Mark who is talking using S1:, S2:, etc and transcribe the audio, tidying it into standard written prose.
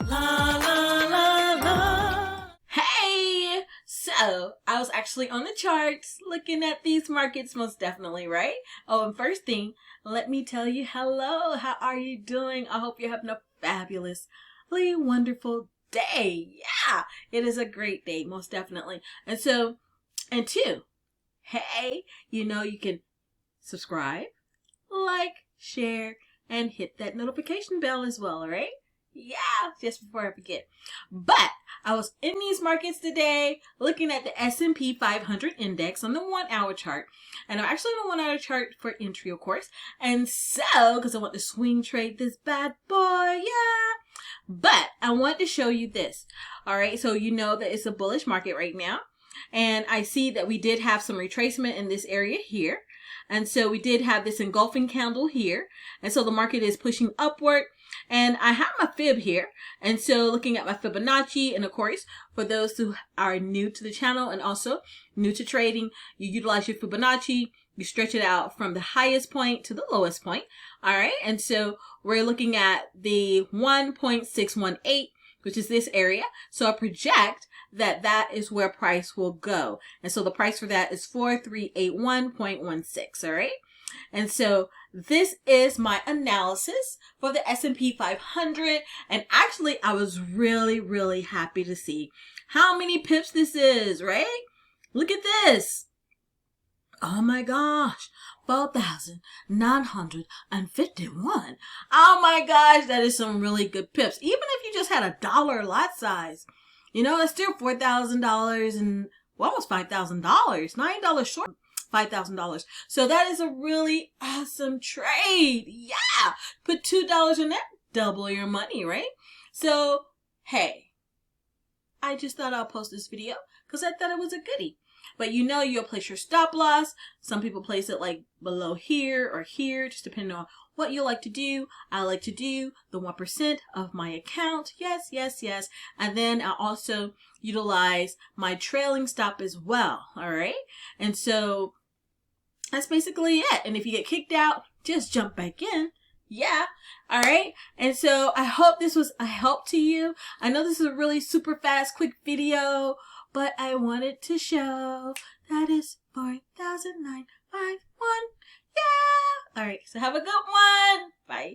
S1: La la la la. Hey! So, I was actually on the charts looking at these markets most definitely, right? Oh, and first thing, let me tell you hello. How are you doing? I hope you're having a fabulously wonderful day. Yeah, it is a great day, most definitely. And so, and two, hey, you can subscribe, like, share, and hit that notification bell as well, all right? Yeah, just before I forget. But I was in these markets today looking at the S&P 500 index on the 1 hour chart. And I'm actually on the 1 hour chart for entry, of course. And so, because I want to swing trade this bad boy, yeah. But I want to show you this. All right, so you know that it's a bullish market right now. And I see that we did have some retracement in this area here. And so we did have this engulfing candle here. And so the market is pushing upward. And I have my fib here. And so looking at my Fibonacci, and of course, for those who are new to the channel and also new to trading, you utilize your Fibonacci. You stretch it out from the highest point to the lowest point. All right. And so we're looking at the 1.618, which is this area. So I project that that is where price will go. And so the price for that is 4381.16. All right. And so this is my analysis for the S&P 500. And actually, I was really, really happy to see how many pips this is, right? Look at this. Oh my gosh, 4,951. Oh my gosh, that is some really good pips. Even if you just had a dollar lot size, that's still $4,000 and almost $5,000, $9 short. $5,000. So that is a really awesome trade. Yeah. Put $2 in there, double your money, right? So, hey, I just thought I'll post this video because I thought it was a goodie. But you'll place your stop loss. Some people place it like below here or here, just depending on what you like to do. I like to do the 1% of my account. Yes, yes, yes. And then I also utilize my trailing stop as well. All right. And so that's basically it. And if you get kicked out, just jump back in. Yeah. All right. And so I hope this was a help to you. I know this is a really super fast, quick video, but I wanted to show that is 4,951. Yeah. All right. So have a good one. Bye.